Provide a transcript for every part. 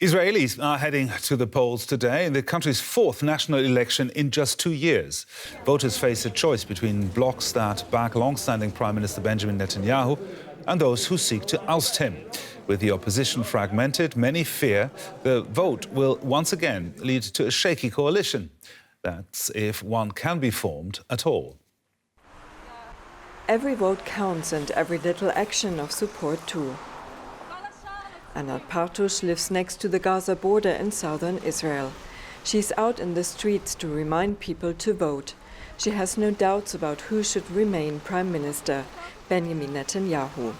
Israelis are heading to the polls today in the country's fourth national election in just 2 years. Voters face a choice between blocs that back long-standing Prime Minister Benjamin Netanyahu and those who seek to oust him. With the opposition fragmented, many fear the vote will once again lead to a shaky coalition. That's if one can be formed at all. Every vote counts and every little action of support too. Anat Partush lives next to the Gaza border in southern Israel. She's out in the streets to remind people to vote. She has no doubts about who should remain Prime Minister, Benjamin Netanyahu.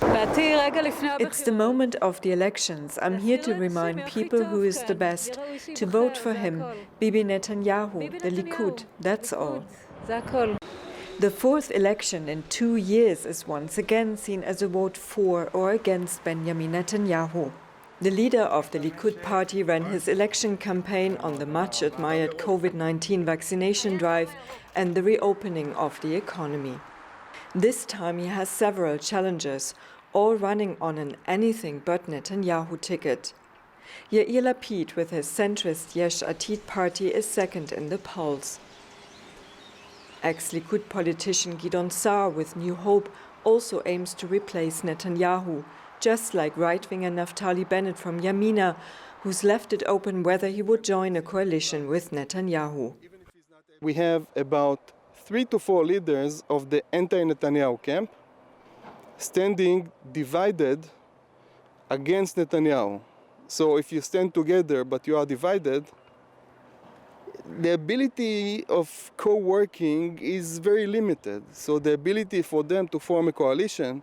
It's the moment of the elections. I'm here to remind people who is the best, to vote for him, Bibi Netanyahu, the Likud, that's all. The fourth election in 2 years is once again seen as a vote for or against Benjamin Netanyahu. The leader of the Likud party ran his election campaign on the much-admired COVID-19 vaccination drive and the reopening of the economy. This time he has several challengers, all running on an anything-but Netanyahu ticket. Yair Lapid with his centrist Yesh Atid party is second in the polls. Ex-Likud politician Gideon Sa'ar with New Hope also aims to replace Netanyahu, just like right-winger Naftali Bennett from Yamina, who's left it open whether he would join a coalition with Netanyahu. We have about 3 to 4 leaders of the anti-Netanyahu camp standing divided against Netanyahu. So if you stand together but you are divided, the ability of co-working is very limited. So the ability for them to form a coalition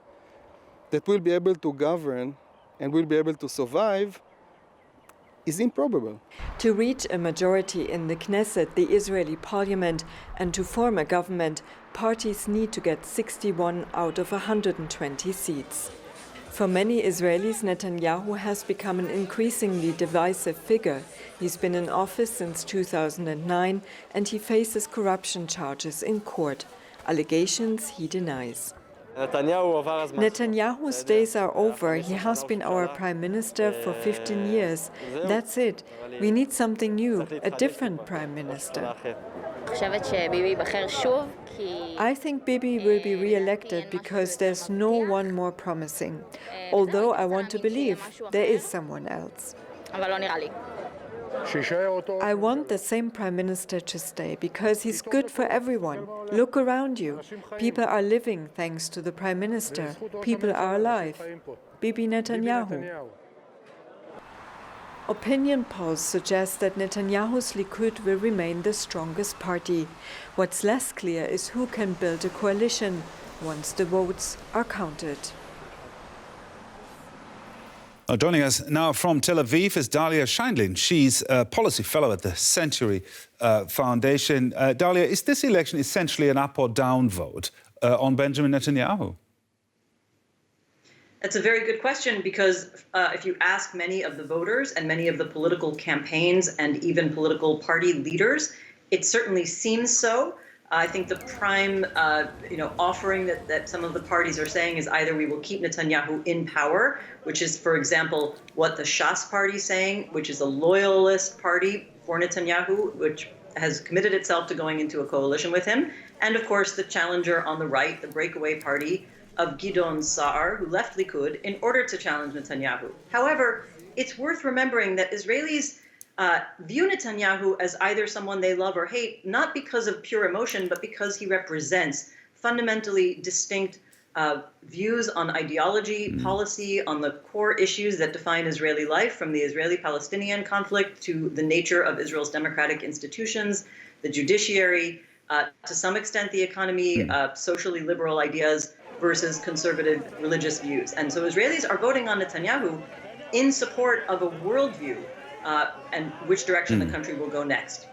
that will be able to govern and will be able to survive is improbable. To reach a majority in the Knesset, the Israeli parliament, and to form a government, parties need to get 61 out of 120 seats. For many Israelis, Netanyahu has become an increasingly divisive figure. He's been in office since 2009 and he faces corruption charges in court, allegations he denies. Netanyahu's days are over. He has been our prime minister for 15 years. That's it. We need something new, a different prime minister. I think Bibi will be re-elected because there's no one more promising. Although I want to believe there is someone else. I want the same prime minister to stay because he's good for everyone. Look around you. People are living thanks to the prime minister. People are alive. Bibi Netanyahu. Opinion polls suggest that Netanyahu's Likud will remain the strongest party. What's less clear is who can build a coalition once the votes are counted. Joining us now from Tel Aviv is Dalia Scheindlin. She's a policy fellow at the Century Foundation. Dalia, is this election essentially an up or down vote on Benjamin Netanyahu? That's a very good question because if you ask many of the voters and many of the political campaigns and even political party leaders, it certainly seems so. I think the prime offering that some of the parties are saying is either we will keep Netanyahu in power, which is, for example, what the Shas party is saying, which is a loyalist party for Netanyahu, which has committed itself to going into a coalition with him. And, of course, the challenger on the right, the breakaway party of Gideon Sa'ar, who left Likud in order to challenge Netanyahu. However, it's worth remembering that Israelis view Netanyahu as either someone they love or hate, not because of pure emotion, but because he represents fundamentally distinct views on ideology, policy, on the core issues that define Israeli life, from the Israeli-Palestinian conflict to the nature of Israel's democratic institutions, the judiciary, to some extent the economy, socially liberal ideas versus conservative religious views. And so Israelis are voting on Netanyahu in support of a worldview and which direction the country will go next.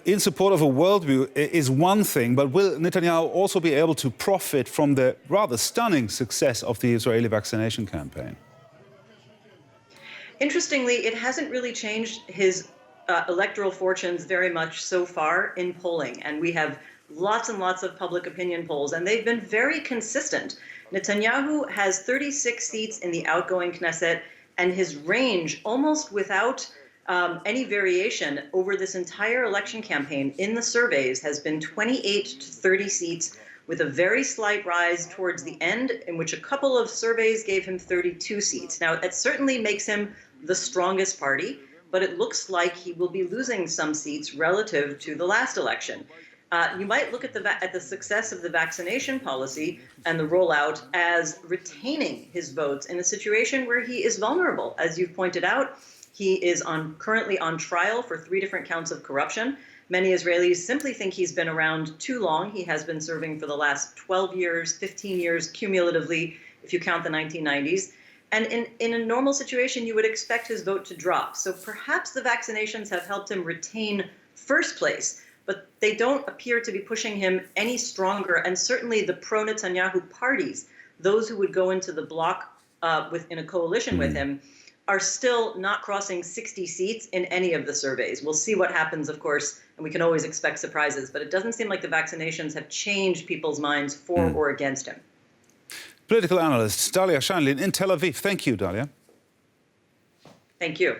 In support of a worldview is one thing, but will Netanyahu also be able to profit from the rather stunning success of the Israeli vaccination campaign? Interestingly, it hasn't really changed his electoral fortunes very much so far in polling, and we have lots and lots of public opinion polls, and they've been very consistent. Netanyahu has 36 seats in the outgoing Knesset and his range, almost without any variation over this entire election campaign in the surveys, has been 28 to 30 seats, with a very slight rise towards the end, in which a couple of surveys gave him 32 seats. Now, it certainly makes him the strongest party, but it looks like he will be losing some seats relative to the last election. You might look at the success of the vaccination policy and the rollout as retaining his votes in a situation where he is vulnerable. As you've pointed out, he is currently on trial for 3 different counts of corruption. Many Israelis simply think he's been around too long. He has been serving for the last 12 years, 15 years cumulatively, if you count the 1990s. And in a normal situation, you would expect his vote to drop. So perhaps the vaccinations have helped him retain first place, but they don't appear to be pushing him any stronger. And certainly the pro-Netanyahu parties, those who would go into the bloc in a coalition with him, are still not crossing 60 seats in any of the surveys. We'll see what happens, of course, and we can always expect surprises, but it doesn't seem like the vaccinations have changed people's minds for or against him. Political analyst Dalia Shanlin in Tel Aviv. Thank you, Dalia. Thank you.